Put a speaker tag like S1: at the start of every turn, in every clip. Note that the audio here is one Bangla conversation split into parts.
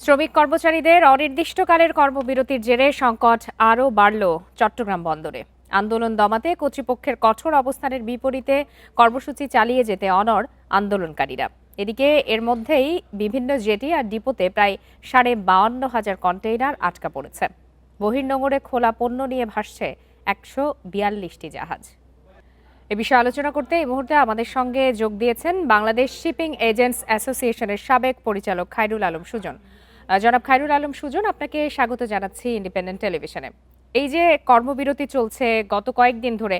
S1: শ্রমিক কর্মচারীদের অনির্দিষ্টকালের কর্মবিরতির জেরে সংকট আরও বাড়ল চট্টগ্রাম বন্দরে। আন্দোলন দমাতে কর্তৃপক্ষের কঠোর অবস্থানের বিপরীতে কর্মসূচি চালিয়ে যেতে অনড় আন্দোলনকারীরা। এদিকে এর মধ্যেই বিভিন্ন জেটি আর ডিপোতে প্রায় 52,500 কন্টেইনার আটকা পড়েছে। বহির্নোঙরে খোলা পণ্য নিয়ে ভাসছে 142টি জাহাজ। এ বিষয়ে আলোচনা করতে এই মুহূর্তে আমাদের সঙ্গে যোগ দিয়েছেন বাংলাদেশ শিপিং এজেন্টস অ্যাসোসিয়েশনের সাবেক পরিচালক খায়রুল আলম সুজন। জনাব খায়রুল আলম সুজন, আপনাকে স্বাগত জানাচ্ছি ইন্ডিপেন্ডেন্ট টেলিভিশনে। এই যে কর্মবিরতি চলছে গত কয়েকদিন ধরে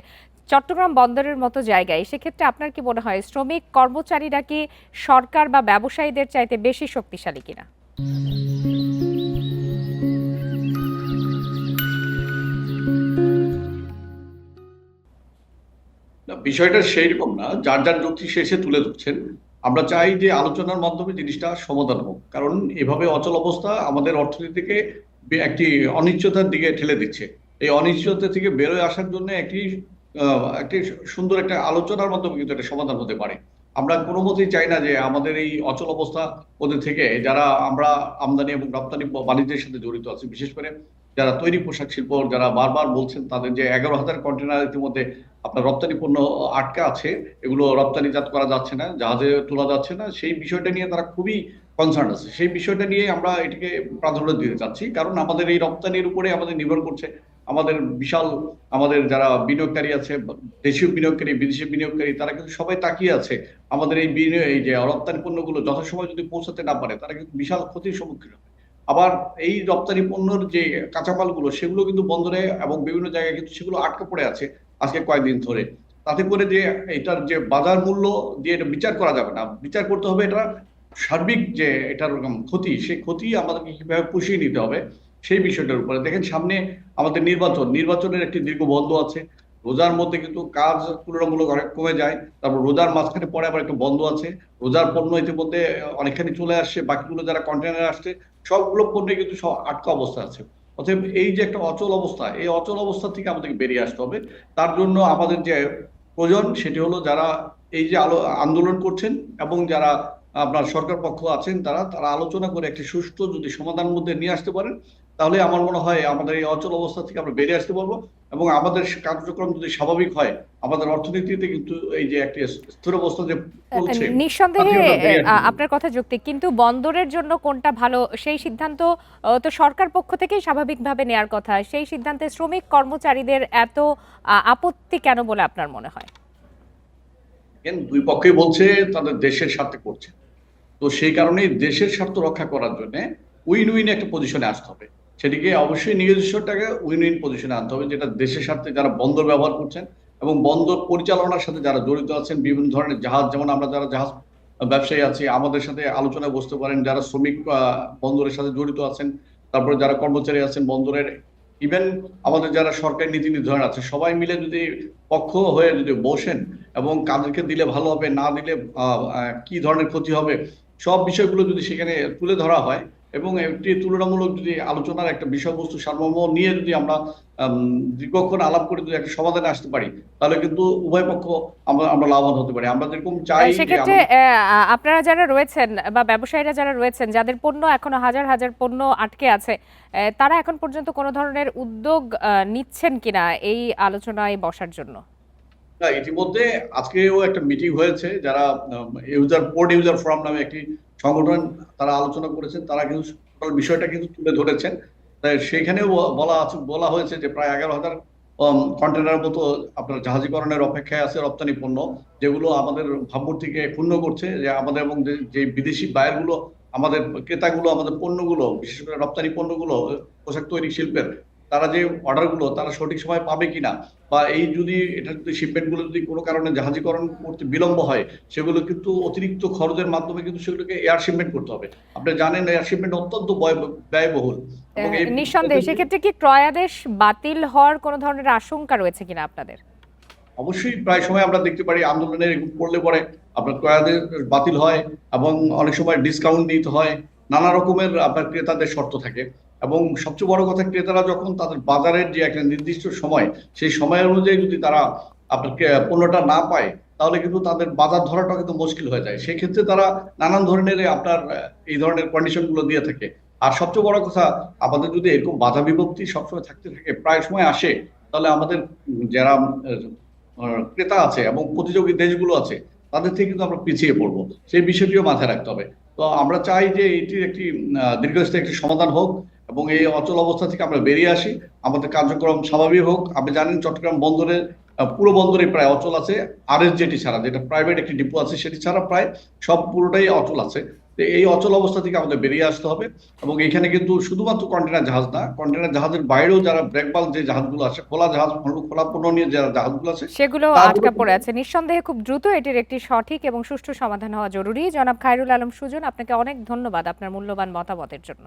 S1: চট্টগ্রাম বন্দরের মতো জায়গায়, সেক্ষেত্রে আপনার কি মনে হয় শ্রমিক কর্মচারীরা কি সরকার বা ব্যবসায়ীদের চাইতে বেশি শক্তিশালী কিনা?
S2: না, বিষয়টা সেই রকম না। যার যার যুক্তি শেষে তুলে ধরছেন। আমরা চাই যে আলোচনার মাধ্যমে জিনিসটা সমাধান হোক, কারণ এভাবে অচল অবস্থা আমাদের অর্থনীতিকে একটি অনিশ্চয়তার দিকে ঠেলে দিচ্ছে। এই অনিশ্চয়তা থেকে বেরোয় আসার জন্য একটি সুন্দর একটা আলোচনার মাধ্যমে কিন্তু একটা সমাধান হতে পারে। আমরা কোনো মতেই চাই না যে আমাদের এই অচল অবস্থা ওদের থেকে, যারা আমরা আমদানি এবং রপ্তানি বাণিজ্যের সাথে জড়িত আছি, বিশেষ করে যারা তৈরি পোশাক শিল্প, যারা বারবার বলছেন তাদের যে 11,000 কন্টেনার ইতিমধ্যে আপনার রপ্তানি পণ্য আটকা আছে, এগুলো রপ্তানিজাত করা যাচ্ছে না, জাহাজে তোলা যাচ্ছে না, সেই বিষয়টা নিয়ে তারা খুবই কনসার্ন আছে। সেই বিষয়টা নিয়ে আমরা এটাকে প্রাধান্য দিতে চাচ্ছি, কারণ আমাদের এই রপ্তানির উপরে আমাদের নির্ভর করছে আমাদের বিশাল, আমাদের যারা বিনিয়োগকারী আছে, দেশীয় বিনিয়োগকারী, বিদেশি বিনিয়োগকারী, তারা কিন্তু সবাই তাকিয়ে আছে আমাদের এই এই যে রপ্তানি পণ্যগুলো যথাসময় যদি পৌঁছাতে না পারে, তারা কিন্তু বিশাল ক্ষতির সম্মুখীন হবে। আবার এই রপ্তানি পণ্যের যে কাঁচামালগুলো, সেগুলো কিন্তু বন্দরে এবং বিভিন্ন জায়গায় কিন্তু সেগুলো আটকা পড়ে আছে আজকে কয়েকদিন ধরে। তাতে করে যে এটার যে বাজার মূল্য দিয়ে এটা বিচার করা যাবে না, বিচার করতে হবে এটা সার্বিক যে এটার ক্ষতি, সেই ক্ষতি আমাদেরকে কিভাবে পুষিয়ে নিতে হবে সেই বিষয়টার উপরে। দেখেন, সামনে আমাদের নির্বাচনের একটি দীর্ঘ বন্ধ আছে। রোজার মধ্যে কিন্তু কাজ তুলনামূলক অনেক কমে যায়, তারপর রোজার মাঝখানে পরে আবার একটা বন্ধ আছে। রোজার পণ্য ইতিমধ্যে অনেকখানি চলে আসছে, বাকিগুলো যারা কন্টেনার আসছে সবগুলো পণ্য কিন্তু সব আটকা অবস্থা আছে। অতএব এই যে একটা অচল অবস্থা, এই অচল অবস্থা থেকে আমাদেরকে বেরিয়ে আসতে হবে। তার জন্য আমাদের যে প্রয়োজন সেটি হলো, যারা এই যে আন্দোলন করছেন এবং যারা আপনার সরকার পক্ষ আছেন, তারা তারা আলোচনা করে একটি সুষ্ঠু যদি সমাধানের মধ্যে নিয়ে আসতে পারেন, তাহলে আমার মনে হয় আমাদের এই অচল অবস্থা থেকে আমরা বেরিয়ে আসতে পারবো। এবং আমাদের কার্যক্রম যদি স্বাভাবিক হয়, আমাদের অর্থনীতিতে কিন্তু এই যে একটি স্থির অবস্থা যে চলছে, তাতে
S1: নিঃসন্দেহে
S2: আমরা বেরিয়ে আসতে পারবো।
S1: আপনার কথা যৌক্তিক, কিন্তু বন্দরের জন্য কোনটা ভালো সেই সিদ্ধান্ত তো সরকার পক্ষ থেকেই স্বাভাবিকভাবে নেয়ার কথা। সেই সিদ্ধান্তে শ্রমিক কর্মচারীদের এত আপত্তি কেন বলে আপনার মনে হয়?
S2: দুই পক্ষই বলছে তাদের দেশের স্বার্থে করছে। তো সেই কারণেই দেশের স্বার্থ রক্ষা করার জন্য উইন উইন একটা পজিশনে আসতে হবে। সেটিকে অবশ্যই নিজস্বটাকে উইন উইন পজিশনে আনতে হবে, যেটা দেশের স্বার্থে যারা বন্দর ব্যবহার করছেন এবং বন্দর পরিচালনার সাথে যারা জড়িত আছেন, বিভিন্ন ধরনের জাহাজ, যেমন আমরা যারা জাহাজ ব্যবসায়ী আছি, আমাদের সাথে আলোচনায় বসতে পারেন। যারা শ্রমিক বন্দরের সাথে জড়িত আছেন, তারপরে যারা কর্মচারী আছেন বন্দরের, ইভেন আমাদের যারা সরকারি নীতি নির্ধারণ আছে, সবাই মিলে যদি পক্ষ হয়ে যদি বসেন এবং কাদেরকে দিলে ভালো হবে, না দিলে কি ধরনের ক্ষতি হবে, সব বিষয়গুলো যদি সেখানে তুলে ধরা হয় এবং একটি তুলনামূলক যদি আলোচনার একটা বিষয়বস্তু সারমর্ম নিয়ে যদি আমরা দীর্ঘক্ষণ আলাপ করে যদি একটা সমাধানে আসতে পারি, তাহলে কিন্তু উভয় পক্ষ আমরা আমরা লাভবান হতে পারি। আমরা যেরকম চাই যে
S1: সেক্ষেত্রে আপনারা যারা রয়েছেন বা ব্যবসায়ীরা যারা রয়েছেন, যাদের পণ্য এখনো হাজার হাজার পণ্য আটকে আছে, তারা এখন পর্যন্ত কোনো ধরনের উদ্যোগ নিচ্ছেন কিনা এই আলোচনায় বসার জন্য?
S2: না, ইতিমধ্যে আজকেও একটা মিটিং হয়েছে, যারা পোর্ট ইউজার ফোরাম নামে একটি সংগঠন, তারা আলোচনা করেছেন, তারা কিন্তু টোটাল বিষয়টা কিন্তু তুলে ধরেছেন। তাই সেইখানেও বলা হয়েছে যে প্রায় 11,000 কন্টেনার মতো আপনার জাহাজীকরণের অপেক্ষায় আছে রপ্তানি পণ্য, যেগুলো আমাদের ভাবমূর্তিকে ক্ষুণ্ণ করছে। যে আমাদের এবং যে বিদেশি বায়ার গুলো, আমাদের ক্রেতাগুলো, আমাদের পণ্যগুলো, বিশেষ করে রপ্তানি পণ্যগুলো, পোশাক তৈরি শিল্পের, তারা যে অর্ডার গুলো তারা সঠিক সময় পাবে কিনা, বা এই যদি এটা যদি শিপমেন্ট গুলো যদি কোনো কারণে জাহাজীকরণ করতে বিলম্ব হয়, সেগুলো কিন্তু অতিরিক্ত খরচের মাধ্যমে কিন্তু সেগুলোকে এয়ার শিপমেন্ট করতে হবে। আপনি জানেন এয়ার শিপমেন্ট অত্যন্ত ব্যয়বহুল। এবং এই
S1: নিঃসন্দেহে সেক্ষেত্রে কি ক্রয়াদেশ বাতিল হওয়ার কোনো ধরনের আশঙ্কা রয়েছে কিনা আপনাদের?
S2: অবশ্যই প্রায় সময় আমরা দেখতে পারি আন্দোলনের করলে পরে আপনার ক্রয়াদেশ বাতিল হয় এবং অনেক সময় ডিসকাউন্ট দিতে হয়, নানা রকমের আপনার ক্রেতাদের শর্ত থাকে। এবং সবচেয়ে বড় কথা, ক্রেতারা যখন তাদের বাজারের যে একটা নির্দিষ্ট সময়, সেই সময় অনুযায়ী যদি তারা আপনার পণ্যটা না পায়, তাহলে কিন্তু তাদের বাজার ধরাটা কিন্তু মুশকিল হয়ে যায়। সেই ক্ষেত্রে তারা নানান ধরনের আপনার এই ধরনের কন্ডিশন গুলো দিয়ে থাকে। আর সবচেয়ে বড় কথা, আমাদের যদি এরকম বাধা বিপত্তি সবসময় থাকতে থাকে, প্রায় সময় আসে, তাহলে আমাদের যারা ক্রেতা আছে এবং প্রতিযোগী দেশগুলো আছে, তাদের থেকে কিন্তু আমরা পিছিয়ে পড়বো। সেই বিষয়টিও মাথায় রাখতে হবে। তো আমরা চাই যে এটির একটি দীর্ঘস্থায়ী একটি সমাধান হোক এবং এই অচল অবস্থা থেকে আমরা বেরিয়ে আসি, আমাদের কার্যক্রম স্বাভাবিক হোক। আপনি জানেন চট্টগ্রাম বন্দরের পুরো বন্দরে প্রায় অচল আছে, আরএস জেটি ছাড়া, যেটা প্রাইভেট একটি ডিপো আছে, সেটি ছাড়া প্রায় সব পুরোটাই অচল আছে। তো এই অচল অবস্থা থেকে আমাদের বেরিয়ে আসতে হবে। এবং এখানে কিন্তু শুধুমাত্র কন্টেনার জাহাজ না, কন্টেনার জাহাজের বাইরেও যারা ব্রেকবাল যে জাহাজগুলো আছে, খোলা জাহাজ, খোলা পণ্য নিয়ে যারা জাহাজগুলো আছে,
S1: সেগুলো
S2: তাগুলো
S1: আটকা পড়ে
S2: কিন্তু
S1: আছে। নিঃসন্দেহে খুব দ্রুত এটির একটি সঠিক এবং সুষ্ঠু সমাধান হওয়া জরুরি। জনাব খায়রুল আলম সুজন, আপনাকে অনেক ধন্যবাদ আপনার মূল্যবান মতামতের জন্য।